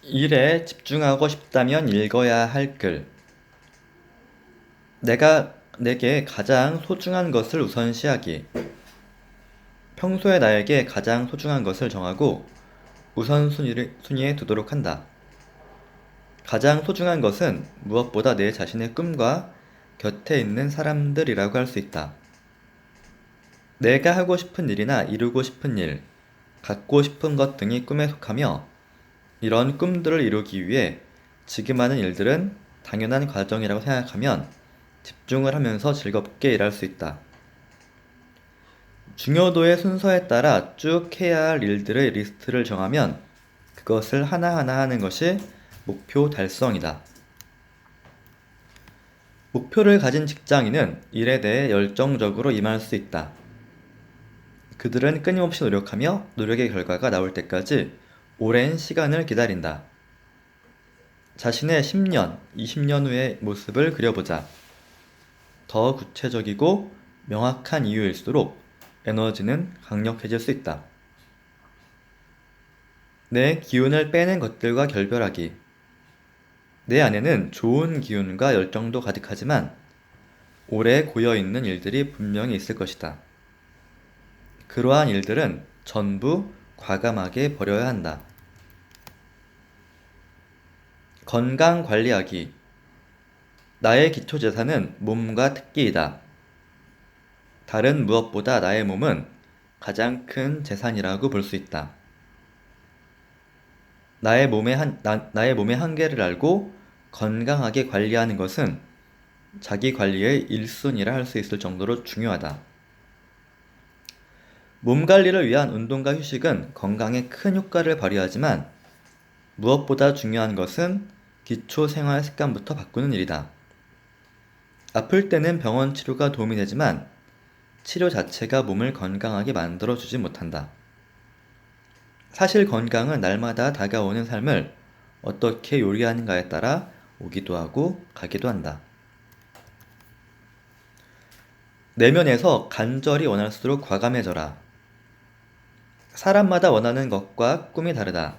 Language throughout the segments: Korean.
일에 집중하고 싶다면 읽어야 할 글. 내게 가장 소중한 것을 우선시하기. 평소에 나에게 가장 소중한 것을 정하고 우선순위에 두도록 한다. 가장 소중한 것은 무엇보다 내 자신의 꿈과 곁에 있는 사람들이라고 할 수 있다. 내가 하고 싶은 일이나 이루고 싶은 일, 갖고 싶은 것 등이 꿈에 속하며 이런 꿈들을 이루기 위해 지금 하는 일들은 당연한 과정이라고 생각하면 집중을 하면서 즐겁게 일할 수 있다. 중요도의 순서에 따라 쭉 해야 할 일들의 리스트를 정하면 그것을 하나하나 하는 것이 목표 달성이다. 목표를 가진 직장인은 일에 대해 열정적으로 임할 수 있다. 그들은 끊임없이 노력하며 노력의 결과가 나올 때까지 오랜 시간을 기다린다. 자신의 10년, 20년 후의 모습을 그려보자. 더 구체적이고 명확한 이유일수록 에너지는 강력해질 수 있다. 내 기운을 빼는 것들과 결별하기. 내 안에는 좋은 기운과 열정도 가득하지만 오래 고여있는 일들이 분명히 있을 것이다. 그러한 일들은 전부 과감하게 버려야 한다. 건강 관리하기. 나의 기초재산은 몸과 특기이다. 다른 무엇보다 나의 몸은 가장 큰 재산이라고 볼 수 있다. 나의 몸의 한계를 알고 건강하게 관리하는 것은 자기 관리의 1순위라 할 수 있을 정도로 중요하다. 몸 관리를 위한 운동과 휴식은 건강에 큰 효과를 발휘하지만 무엇보다 중요한 것은 기초 생활 습관부터 바꾸는 일이다. 아플 때는 병원 치료가 도움이 되지만 치료 자체가 몸을 건강하게 만들어주지 못한다. 사실 건강은 날마다 다가오는 삶을 어떻게 요리하는가에 따라 오기도 하고 가기도 한다. 내면에서 간절히 원할수록 과감해져라. 사람마다 원하는 것과 꿈이 다르다.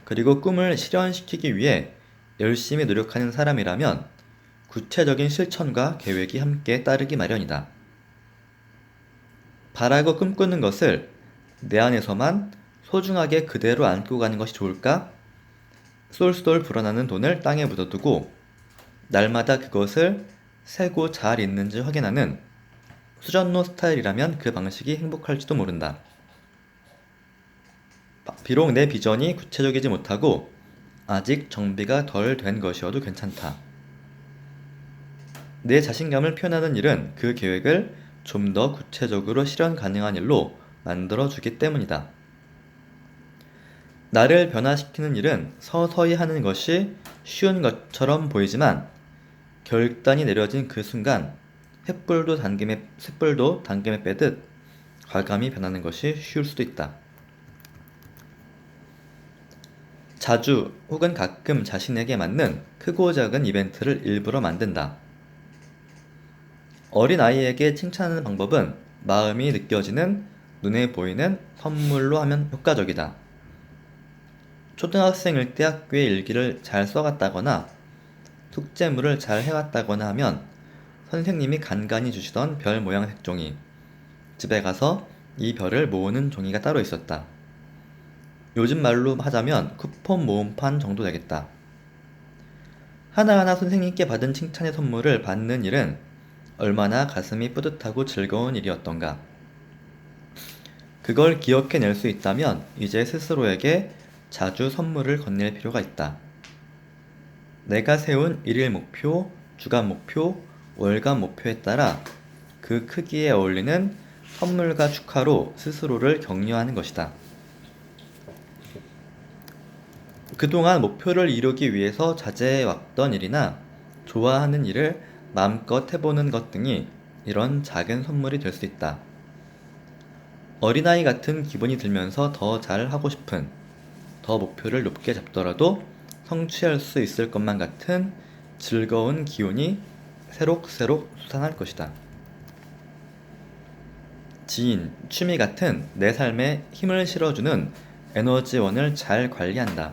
그리고 꿈을 실현시키기 위해 열심히 노력하는 사람이라면 구체적인 실천과 계획이 함께 따르기 마련이다. 바라고 꿈꾸는 것을 내 안에서만 소중하게 그대로 안고 가는 것이 좋을까? 쏠쏠 불어나는 돈을 땅에 묻어두고 날마다 그것을 세고 잘 있는지 확인하는 수전노 스타일이라면 그 방식이 행복할지도 모른다. 비록 내 비전이 구체적이지 못하고 아직 정비가 덜 된 것이어도 괜찮다. 내 자신감을 표현하는 일은 그 계획을 좀 더 구체적으로 실현 가능한 일로 만들어주기 때문이다. 나를 변화시키는 일은 서서히 하는 것이 쉬운 것처럼 보이지만 결단이 내려진 그 순간 횃불도 당김에 빼듯 과감히 변하는 것이 쉬울 수도 있다. 자주 혹은 가끔 자신에게 맞는 크고 작은 이벤트를 일부러 만든다. 어린아이에게 칭찬하는 방법은 마음이 느껴지는 눈에 보이는 선물로 하면 효과적이다. 초등학생일 때 학교에 일기를 잘 써갔다거나 숙제물을 잘 해왔다거나 하면 선생님이 간간히 주시던 별 모양 색종이, 집에 가서 이 별을 모으는 종이가 따로 있었다. 요즘 말로 하자면 쿠폰 모음판 정도 되겠다. 하나하나 선생님께 받은 칭찬의 선물을 받는 일은 얼마나 가슴이 뿌듯하고 즐거운 일이었던가. 그걸 기억해낼 수 있다면 이제 스스로에게 자주 선물을 건넬 필요가 있다. 내가 세운 일일 목표, 주간 목표, 월간 목표에 따라 그 크기에 어울리는 선물과 축하로 스스로를 격려하는 것이다. 그동안 목표를 이루기 위해서 자제해왔던 일이나 좋아하는 일을 마음껏 해보는 것 등이 이런 작은 선물이 될 수 있다. 어린아이 같은 기분이 들면서 더 잘하고 싶은, 더 목표를 높게 잡더라도 성취할 수 있을 것만 같은 즐거운 기운이 새록새록 솟아날 것이다. 지인, 취미 같은 내 삶에 힘을 실어주는 에너지원을 잘 관리한다.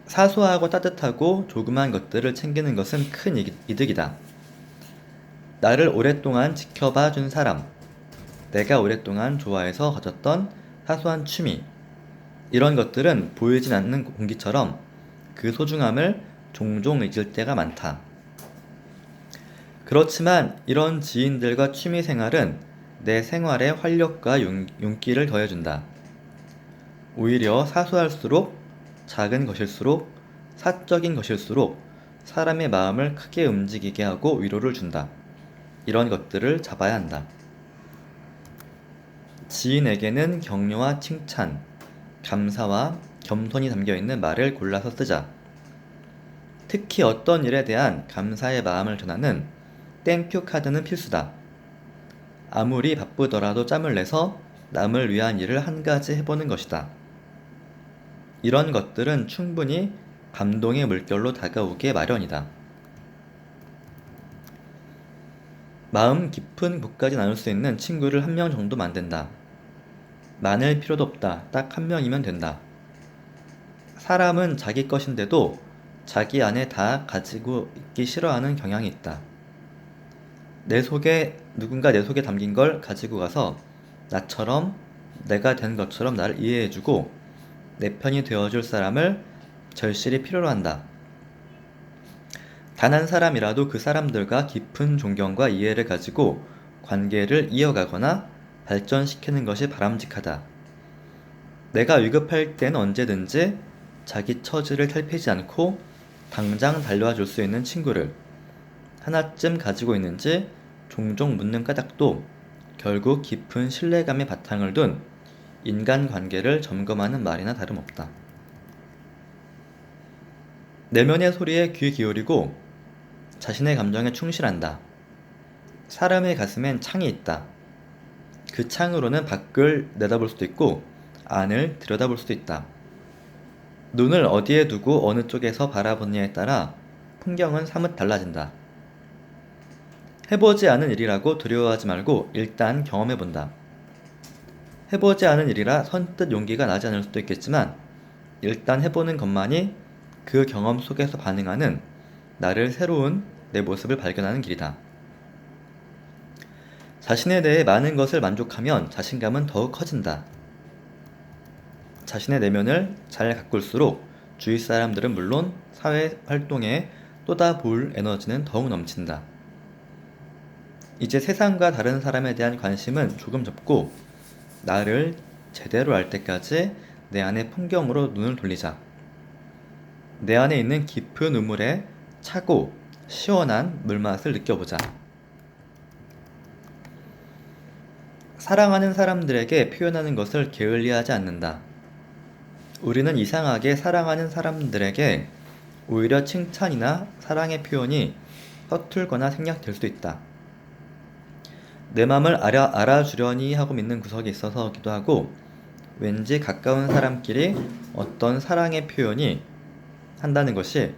사소하고 따뜻하고 조그만 것들을 챙기는 것은 큰 이득이다. 나를 오랫동안 지켜봐 준 사람, 내가 오랫동안 좋아해서 가졌던 사소한 취미, 이런 것들은 보이진 않는 공기처럼 그 소중함을 종종 잊을 때가 많다. 그렇지만 이런 지인들과 취미 생활은 내 생활에 활력과 용기를 더해준다. 오히려 사소할수록, 작은 것일수록, 사적인 것일수록 사람의 마음을 크게 움직이게 하고 위로를 준다. 이런 것들을 잡아야 한다. 지인에게는 격려와 칭찬, 감사와 겸손이 담겨있는 말을 골라서 쓰자. 특히 어떤 일에 대한 감사의 마음을 전하는 땡큐 카드는 필수다. 아무리 바쁘더라도 짬을 내서 남을 위한 일을 한 가지 해보는 것이다. 이런 것들은 충분히 감동의 물결로 다가오게 마련이다. 마음 깊은 곳까지 나눌 수 있는 친구를 한 명 정도 만든다. 많을 필요도 없다. 딱 한 명이면 된다. 사람은 자기 것인데도 자기 안에 다 가지고 있기 싫어하는 경향이 있다. 누군가 내 속에 담긴 걸 가지고 가서 나처럼, 내가 된 것처럼 나를 이해해주고 내 편이 되어줄 사람을 절실히 필요로 한다. 단 한 사람이라도 그 사람들과 깊은 존경과 이해를 가지고 관계를 이어가거나 발전시키는 것이 바람직하다. 내가 위급할 땐 언제든지 자기 처지를 살피지 않고 당장 달려와 줄 수 있는 친구를 하나쯤 가지고 있는지 종종 묻는 까닭도 결국 깊은 신뢰감의 바탕을 둔 인간관계를 점검하는 말이나 다름없다. 내면의 소리에 귀 기울이고 자신의 감정에 충실한다. 사람의 가슴엔 창이 있다. 그 창으로는 밖을 내다볼 수도 있고 안을 들여다볼 수도 있다. 눈을 어디에 두고 어느 쪽에서 바라보느냐에 따라 풍경은 사뭇 달라진다. 해보지 않은 일이라고 두려워하지 말고 일단 경험해본다. 해보지 않은 일이라 선뜻 용기가 나지 않을 수도 있겠지만 일단 해보는 것만이 그 경험 속에서 반응하는 나를 새로운 내 모습을 발견하는 길이다. 자신에 대해 많은 것을 만족하면 자신감은 더욱 커진다. 자신의 내면을 잘 가꿀수록 주위 사람들은 물론 사회 활동에 쏟아부을 에너지는 더욱 넘친다. 이제 세상과 다른 사람에 대한 관심은 조금 접고 나를 제대로 알 때까지 내 안의 풍경으로 눈을 돌리자. 내 안에 있는 깊은 우물에 차고 시원한 물맛을 느껴보자. 사랑하는 사람들에게 표현하는 것을 게을리하지 않는다. 우리는 이상하게 사랑하는 사람들에게 오히려 칭찬이나 사랑의 표현이 서툴거나 생략될 수 있다. 내 맘을 알아주려니 하고 믿는 구석이 있어서기도 하고 왠지 가까운 사람끼리 어떤 사랑의 표현이 한다는 것이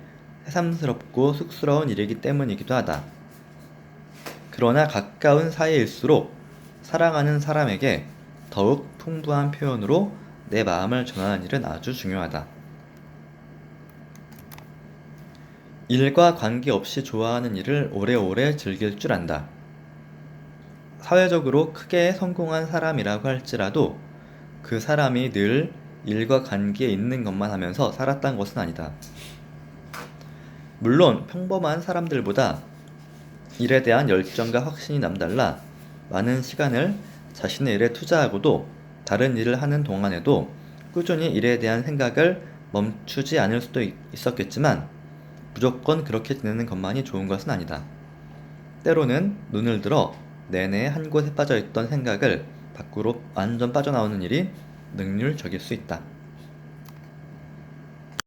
새삼스럽고 쑥스러운 일이기 때문이기도 하다. 그러나 가까운 사이일수록 사랑하는 사람에게 더욱 풍부한 표현으로 내 마음을 전하는 일은 아주 중요하다. 일과 관계없이 좋아하는 일을 오래오래 즐길 줄 안다. 사회적으로 크게 성공한 사람이라고 할지라도 그 사람이 늘 일과 관계에 있는 것만 하면서 살았던 것은 아니다. 물론 평범한 사람들보다 일에 대한 열정과 확신이 남달라 많은 시간을 자신의 일에 투자하고도 다른 일을 하는 동안에도 꾸준히 일에 대한 생각을 멈추지 않을 수도 있었겠지만 무조건 그렇게 지내는 것만이 좋은 것은 아니다. 때로는 눈을 들어 내내 한 곳에 빠져있던 생각을 밖으로 완전 빠져나오는 일이 능률적일 수 있다.